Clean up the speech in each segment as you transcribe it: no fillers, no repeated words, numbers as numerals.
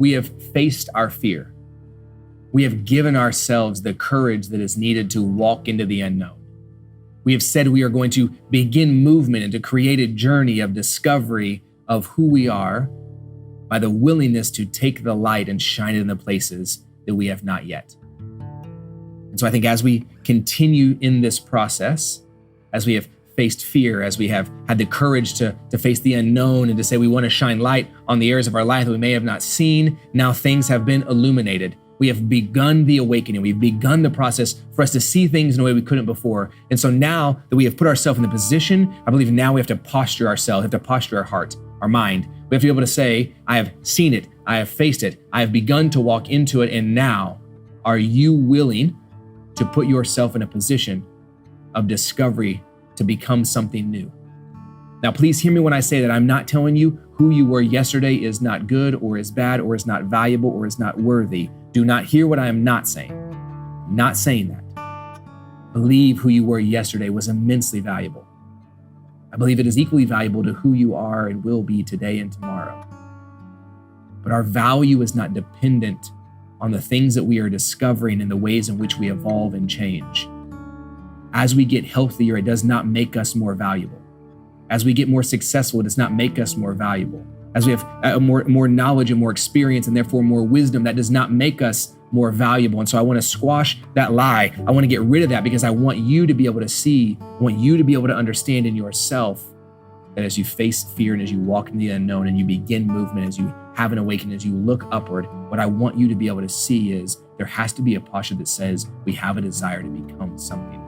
we have faced our fear. We have given ourselves the courage that is needed to walk into the unknown. We have said we are going to begin movement and to create a journey of discovery of who we are by the willingness to take the light and shine it in the places that we have not yet. And so I think as we continue in this process, as we have faced fear, as we have had the courage to face the unknown and to say we want to shine light on the areas of our life that we may have not seen, now things have been illuminated. We have begun the awakening. We've begun the process for us to see things in a way we couldn't before. And so now that we have put ourselves in the position, I believe now we have to posture ourselves, have to posture our heart, our mind. We have to be able to say, I have seen it, I have faced it, I have begun to walk into it, and now are you willing to put yourself in a position of discovery to become something new? Now, please hear me when I say that I'm not telling you who you were yesterday is not good or is bad or is not valuable or is not worthy. Do not hear what I am not saying. I'm not saying that. Believe who you were yesterday was immensely valuable. I believe it is equally valuable to who you are and will be today and tomorrow. But our value is not dependent on the things that we are discovering and the ways in which we evolve and change. As we get healthier, it does not make us more valuable. As we get more successful, it does not make us more valuable. As we have more knowledge and more experience and therefore more wisdom, that does not make us more valuable. And so I want to squash that lie. I want to get rid of that because I want you to be able to see, I want you to be able to understand in yourself that as you face fear and as you walk into the unknown and you begin movement, as you have an awakening, as you look upward, what I want you to be able to see is there has to be a posture that says we have a desire to become something.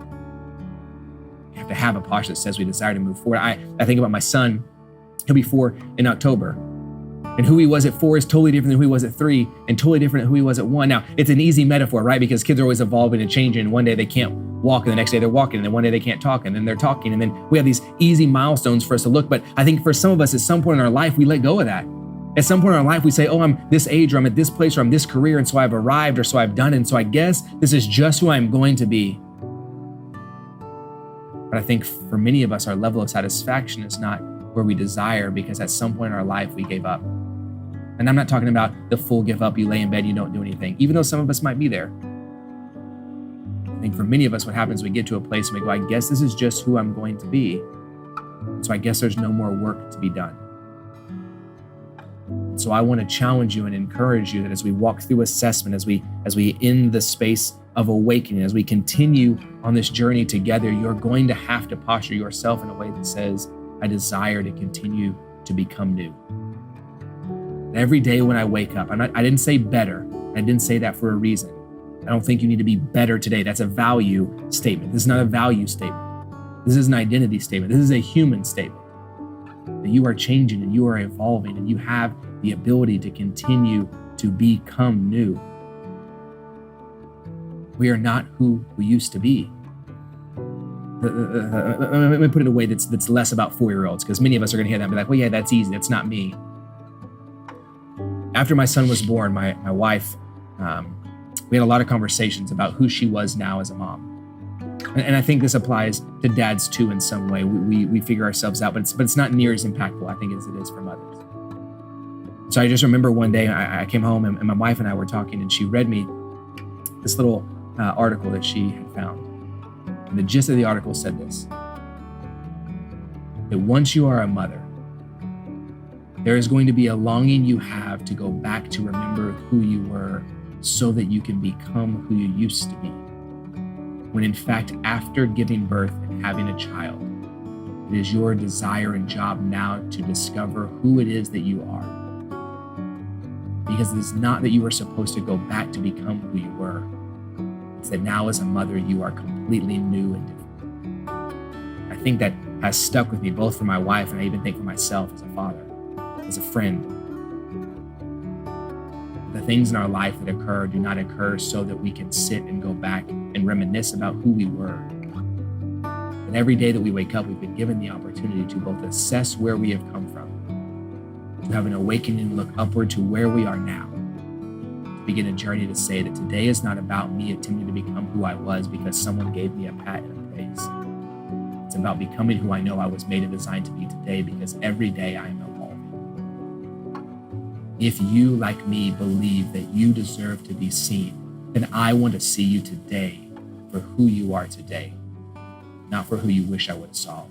We have to have a posture that says we desire to move forward. I think about my son. He'll be 4 in October. And who he was at 4 is totally different than who he was at 3 and totally different than who he was at 1. Now, it's an easy metaphor, right? Because kids are always evolving and changing. And one day they can't walk and the next day they're walking. And then one day they can't talk and then they're talking. And then we have these easy milestones for us to look. But I think for some of us at some point in our life, we let go of that. At some point in our life, we say, oh, I'm this age or I'm at this place or I'm this career. And so I've arrived or so I've done it. And so I guess this is just who I'm going to be. But I think for many of us, our level of satisfaction is not where we desire because at some point in our life, we gave up. And I'm not talking about the full give up, you lay in bed, you don't do anything, even though some of us might be there. I think for many of us, what happens, we get to a place and we go, I guess this is just who I'm going to be. So I guess there's no more work to be done. So I want to challenge you and encourage you that as we walk through assessment, as we end the space of awakening, as we continue on this journey together, you're going to have to posture yourself in a way that says, I desire to continue to become new. Every day when I wake up, I didn't say better. I didn't say that for a reason. I don't think you need to be better today. That's a value statement. This is not a value statement. This is an identity statement. This is a human statement. That you are changing and you are evolving and you have the ability to continue to become new. We are not who we used to be. Let me put it in a way that's less about 4-year-olds, because many of us are going to hear that and be like, well, yeah, that's easy. That's not me. After my son was born, my wife, we had a lot of conversations about who she was now as a mom. And I think this applies to dads too in some way. We figure ourselves out, but it's not near as impactful, I think, as it is for mothers. So I just remember one day I came home and my wife and I were talking and she read me this little article that she had found. And the gist of the article said this: that once you are a mother, there is going to be a longing you have to go back to remember who you were so that you can become who you used to be. When in fact, after giving birth and having a child, it is your desire and job now to discover who it is that you are. Because it is not that you are supposed to go back to become who you were. It's that now as a mother, you are completely new and different. I think that has stuck with me, both for my wife and I even think for myself as a father, as a friend. The things in our life that occur do not occur so that we can sit and go back and reminisce about who we were. But every day that we wake up, we've been given the opportunity to both assess where we have come from, to have an awakening and look upward to where we are now, to begin a journey to say that today is not about me attempting to become who I was because someone gave me a pat and a praise. It's about becoming who I know I was made and designed to be today because every day I am evolving. If you, like me, believe that you deserve to be seen, then I want to see you today for who you are today, not for who you wish I would have saw.